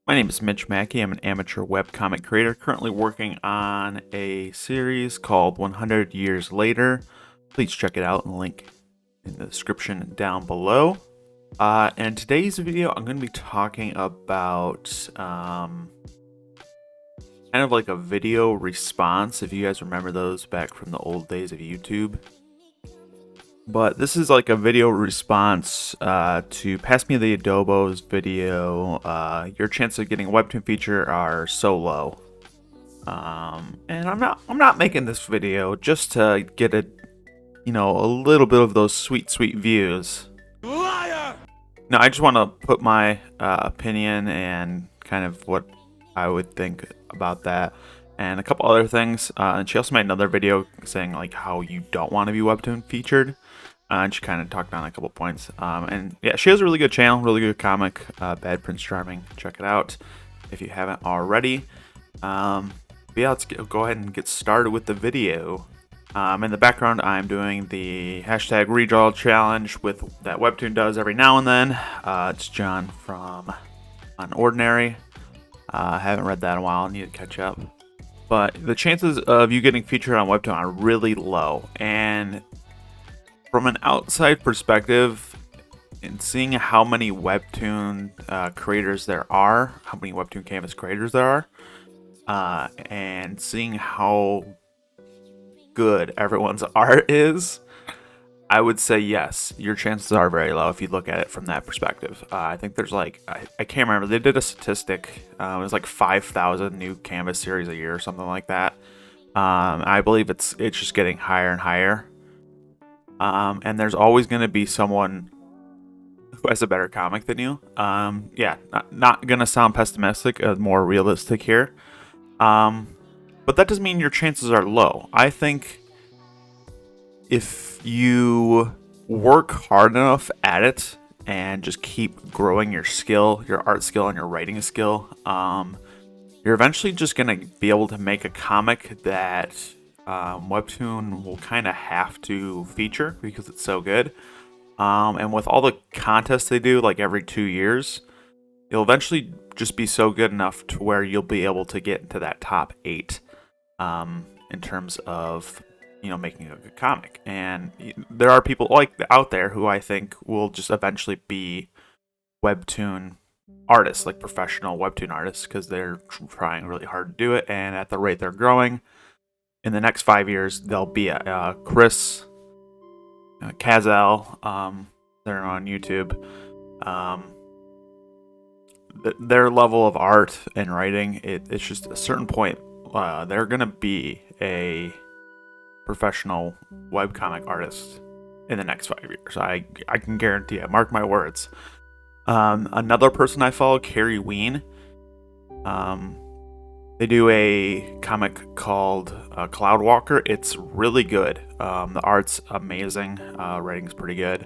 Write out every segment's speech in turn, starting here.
My name is Mitch Mackey. I'm an amateur webcomic creator currently working on a series called 100 Years Later. Please check it out and link in the description down below. In today's video, I'm going to be talking about kind of like a video response, if you guys remember those back from the old days of YouTube. But this is like a video response to Pass Me the Adobo's video. Your chances of getting a Webtoon feature are so low. And I'm not making this video just to get a little bit of those sweet views. Liar! No, I just want to put my opinion and kind of what I would think about that, and a couple other things. And she also made another video saying like how you don't want to be Webtoon featured. And she kind of talked on a couple points. And yeah, she has a really good channel, really good comic, Bad Prince Charming. Check it out if you haven't already. But yeah, let's go ahead and get started with the video. In the background, I'm doing the hashtag redraw challenge that Webtoon does every now and then. It's John from Unordinary. I haven't read that in a while. I need to catch up. But the chances of you getting featured on Webtoon are really low. And from an outside perspective, and seeing how many Webtoon creators there are, how many Webtoon Canvas creators there are, and seeing how good everyone's art is, I would say yes, your chances are very low if you look at it from that perspective. I think there's like, I can't remember, they did a statistic, it was like 5,000 new Canvas series a year or something like that. I believe it's just getting higher and higher. And there's always going to be someone who has a better comic than you. Yeah, not going to sound pessimistic, more realistic here. But that doesn't mean your chances are low. I think if you work hard enough at it and just keep growing your skill, your art skill and your writing skill, you're eventually just going to be able to make a comic that Webtoon will kind of have to feature because it's so good. And with all the contests they do, like every 2 years, it'll eventually just be so good enough to where you'll be able to get into that top 8 in terms of making a good comic. And there are people like out there who I think will just eventually be Webtoon artists, like professional Webtoon artists, because they're trying really hard to do it, and at the rate they're growing, in the next 5 years, there'll be Chris, Kazal, they're on YouTube. Their level of art and writing, it's just at a certain point, they're going to be a professional webcomic artist in the next 5 years. I can guarantee it. Mark my words. Another person I follow, Carrie Ween. They do a comic called Cloudwalker. It's really good. The art's amazing. Writing's pretty good.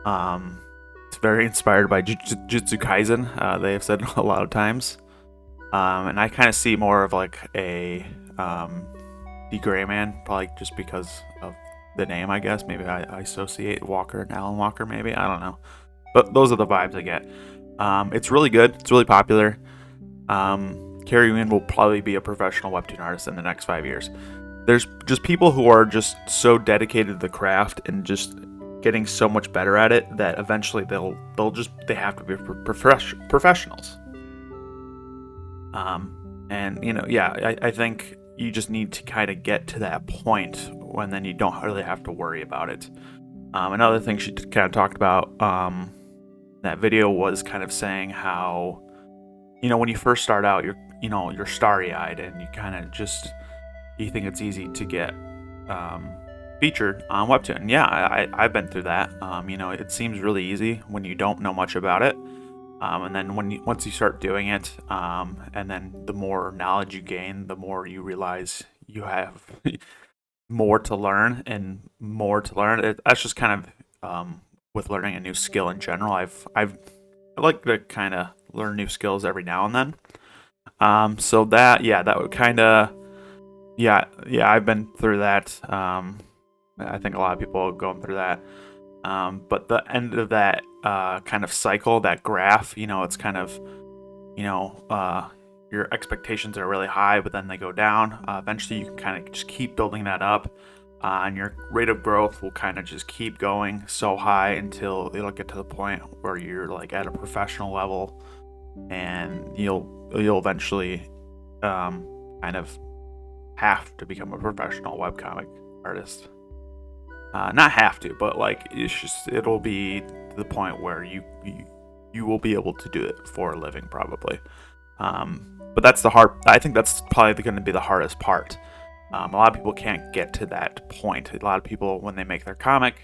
It's very inspired by Jujutsu Kaisen. They have said a lot of times. And I kind of see more of like a D. Gray Man, probably just because of the name, I guess. Maybe I associate Walker and Alan Walker, maybe. I don't know. But those are the vibes I get. It's really good. It's really popular. Carrie Wynn will probably be a professional Webtoon artist in the next 5 years. There's just people who are just so dedicated to the craft and just getting so much better at it that eventually they have to be professionals. I think you just need to kind of get to that point when then you don't really have to worry about it. Another thing she kind of talked about that video was kind of saying how, when you first start out, you're starry-eyed and you kind of just, you think it's easy to get featured on Webtoon. Yeah, I've been through that. It seems really easy when you don't know much about it. And then once you start doing it, and then the more knowledge you gain, the more you realize you have more to learn and more to learn. That's just kind of with learning a new skill in general. I like to kind of learn new skills every now and then. So that would kind of, I've been through that. I think a lot of people are going through that. But the end of that kind of cycle, that graph, it's kind of your expectations are really high, but then they go down. Eventually, you can kind of just keep building that up, and your rate of growth will kind of just keep going so high until it'll get to the point where you're like at a professional level, and you'll eventually kind of have to become a professional webcomic artist. Not have to, but like it'll be to the point where you will be able to do it for a living probably. But that's the hard. I think that's probably going to be the hardest part. A lot of people can't get to that point. A lot of people, when they make their comic,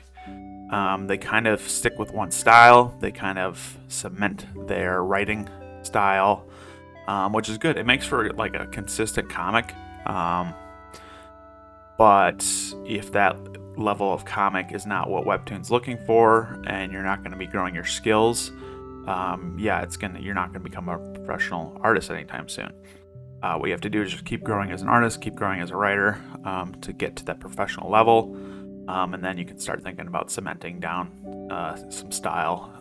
they kind of stick with one style. They kind of cement their writing style, which is good. It makes for like a consistent comic. But if that level of comic is not what Webtoon's looking for, and you're not going to be growing your skills, you're not going to become a professional artist anytime soon. What you have to do is just keep growing as an artist, keep growing as a writer, to get to that professional level, and then you can start thinking about cementing down some style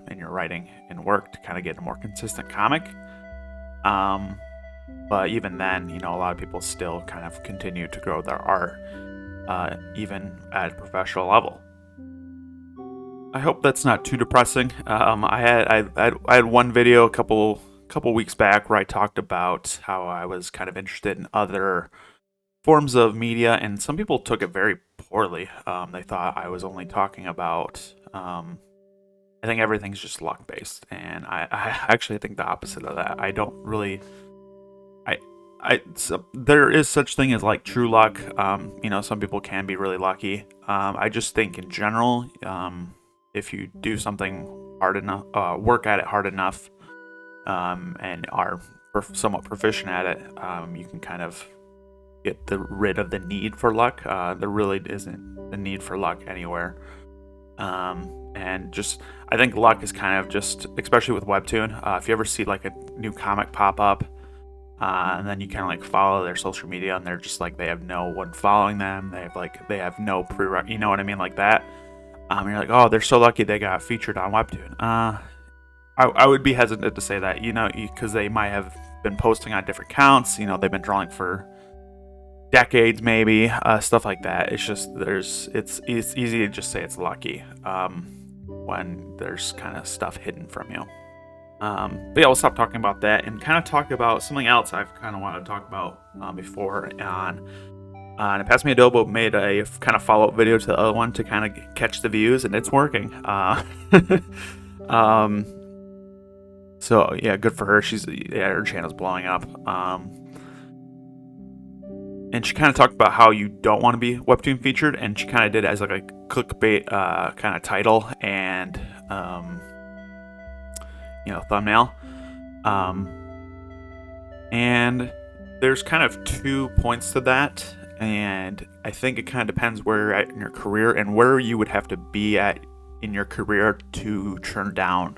in your writing and work to kind of get a more consistent comic. But even then, a lot of people still kind of continue to grow their art, even at a professional level. I hope that's not too depressing. I had one video a couple weeks back where I talked about how I was kind of interested in other forms of media, and some people took it very poorly. They thought I was only talking about. I think everything's just luck based, and I actually think the opposite of that. I don't really. There is such thing as like true luck. Some people can be really lucky. I just think in general, if you do something hard enough, work at it hard enough, and are somewhat proficient at it, you can kind of get rid of the need for luck. There really isn't a need for luck anywhere. And just, I think luck is kind of just, especially with Webtoon, if you ever see like a new comic pop up, and then you kind of like follow their social media, and they're just like, they have no one following them. They have no prereq, you know what I mean? Like that. You're like, oh, they're so lucky they got featured on Webtoon. I would be hesitant to say that, because they might have been posting on different accounts. They've been drawing for decades, maybe, stuff like that. It's just it's easy to just say it's lucky when there's kind of stuff hidden from you. But yeah, we'll stop talking about that and kind of talk about something else I've kind of wanted to talk about before. And Pass Me Adobo made a kind of follow-up video to the other one to kind of catch the views, and it's working. So yeah, good for her. Her channel's blowing up. And she kind of talked about how you don't want to be Webtoon featured, and she kind of did it as like a clickbait kind of title and thumbnail. And there's kind of 2 points to that, and I think it kind of depends where you're at in your career and where you would have to be at in your career to turn down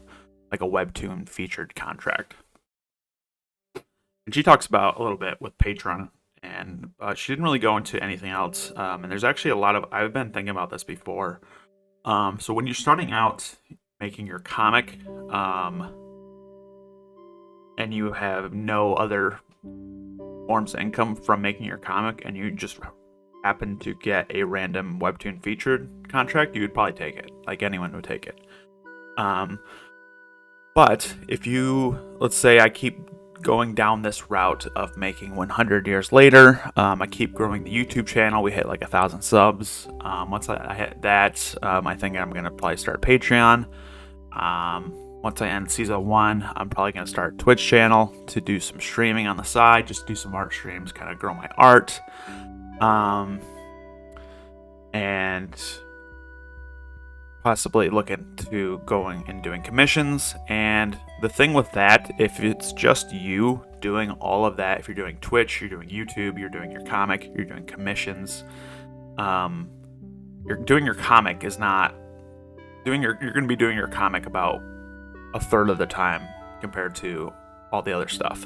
like a Webtoon featured contract. And she talks about a little bit with Patreon, and she didn't really go into anything else. And there's actually a lot of, I've been thinking about this before. So when you're starting out making your comic, and you have no other forms of income from making your comic, and you just happen to get a random Webtoon featured contract, you would probably take it. Like anyone would take it. But if let's say I keep going down this route of making 100 years later, I keep growing the YouTube channel. We hit like 1,000 subs. Once I hit that, I think I'm gonna probably start Patreon. Once I end season 1, I'm probably gonna start a Twitch channel to do some streaming on the side, just do some art streams, kind of grow my art, and possibly look into going and doing commissions. And the thing with that, if it's just you doing all of that, if you're doing Twitch, you're doing YouTube, you're doing your comic, you're doing commissions, you're doing your comic is not doing you're going to be doing your comic about a third of the time compared to all the other stuff.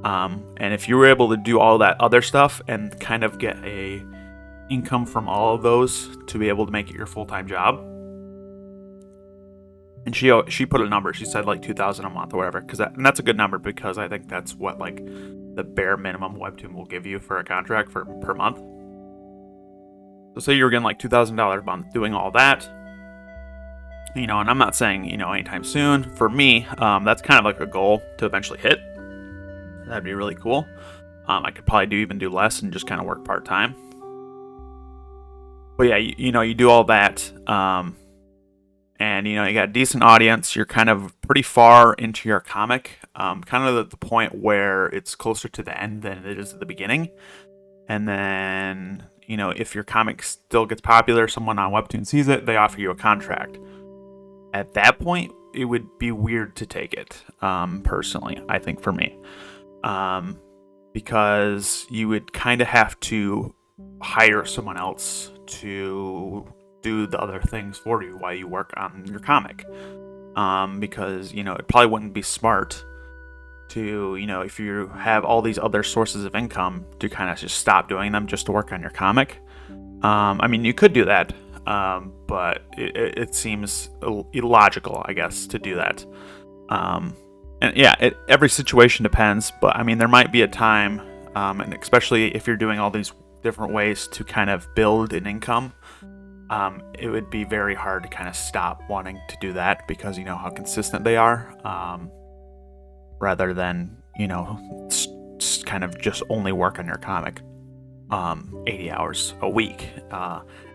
And if you were able to do all that other stuff and kind of get a income from all of those to be able to make it your full-time job, And she put a number. She said like 2,000 a month or whatever, and that's a good number because I think that's what like the bare minimum Webtoon will give you for a contract for per month. So say you're getting like $2,000 a month doing all that, and I'm not saying anytime soon. For me, that's kind of like a goal to eventually hit. That'd be really cool. I could probably even do less and just kind of work part time. But yeah, you do all that. And you got a decent audience. You're kind of pretty far into your comic, kind of at the point where it's closer to the end than it is at the beginning. And then if your comic still gets popular, someone on Webtoon sees it, they offer you a contract. At that point, it would be weird to take it. Personally, I think for me, because you would kind of have to hire someone else to do the other things for you while you work on your comic, because it probably wouldn't be smart to if you have all these other sources of income to kind of just stop doing them just to work on your comic. I mean, you could do that, but it seems illogical, I guess, to do that. And yeah, every situation depends, but I mean, there might be a time, and especially if you're doing all these different ways to kind of build an income, it would be very hard to kind of stop wanting to do that because how consistent they are, rather than kind of just only work on your comic 80 hours a week,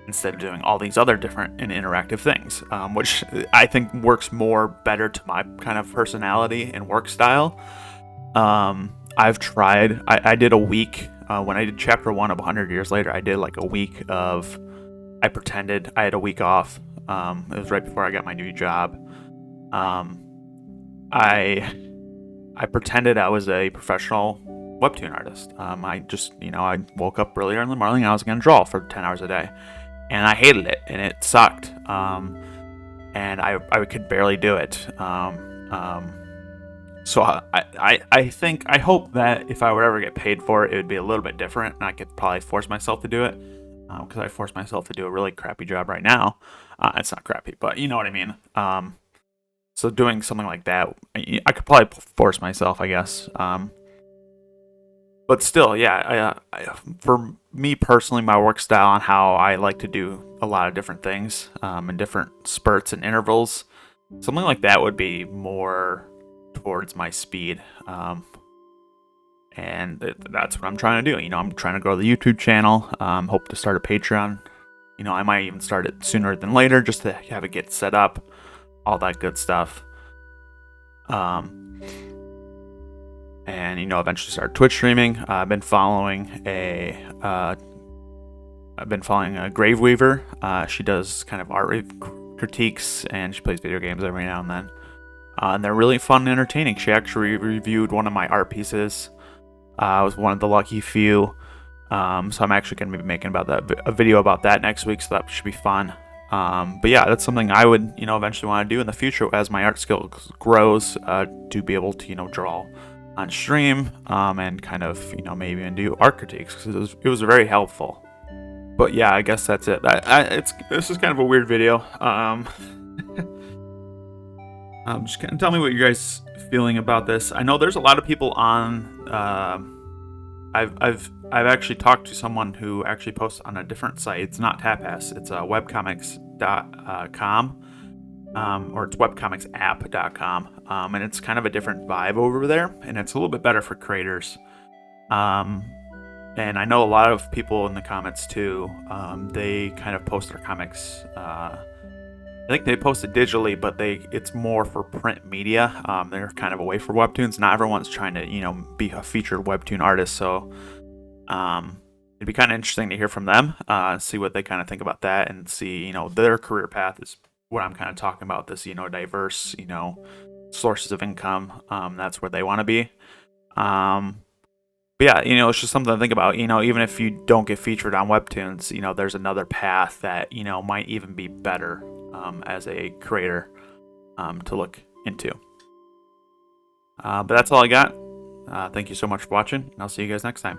instead of doing all these other different and interactive things, which I think works better to my kind of personality and work style. I've tried. I did a week when I did chapter 1 of 100 Years Later. I did like a week of. I pretended I had a week off. It was right before I got my new job. I pretended I was a professional Webtoon artist. I just, I woke up earlier in the morning and I was going to draw for 10 hours a day. And I hated it, and it sucked. And I could barely do it. So I hope that if I would ever get paid for it, it would be a little bit different, and I could probably force myself to do it. Because I force myself to do a really crappy job right now. It's not crappy, but you know what I mean. So doing something like that, I could probably force myself, I guess. But still, yeah. For me personally, my work style and how I like to do a lot of different things in different spurts and intervals, something like that would be more towards my speed. And that's what I'm trying to do. I'm trying to grow the YouTube channel. Hope to start a Patreon. I might even start it sooner than later just to have it get set up. All that good stuff. And, eventually start Twitch streaming. I've been following a Grave Weaver. She does kind of art critiques, and she plays video games every now and then. And they're really fun and entertaining. She actually reviewed one of my art pieces. I was one of the lucky few, so I'm actually going to be making a video about that next week, so that should be fun. But yeah, that's something I would, eventually want to do in the future as my art skill grows, to be able to, draw on stream, and kind of, maybe even do art critiques, because it was very helpful. But yeah, I guess that's it. This is kind of a weird video. Just kind of tell me what you guys feeling about this. I know there's a lot of people on. I've actually talked to someone who actually posts on a different site. It's not Tapass. It's webcomics.com, or it's webcomicsapp.com, and it's kind of a different vibe over there, and it's a little bit better for creators. And I know a lot of people in the comments too. They kind of post their comics. I think they post it digitally, but it's more for print media. They're kind of away from Webtoons. Not everyone's trying to, be a featured Webtoon artist. So it'd be kind of interesting to hear from them, see what they kind of think about that, and see, their career path is what I'm kind of talking about. This, diverse, sources of income. That's where they want to be. But yeah, it's just something to think about. Even if you don't get featured on Webtoons, there's another path that might even be better. As a creator, to look into. But that's all I got. Thank you so much for watching, and I'll see you guys next time.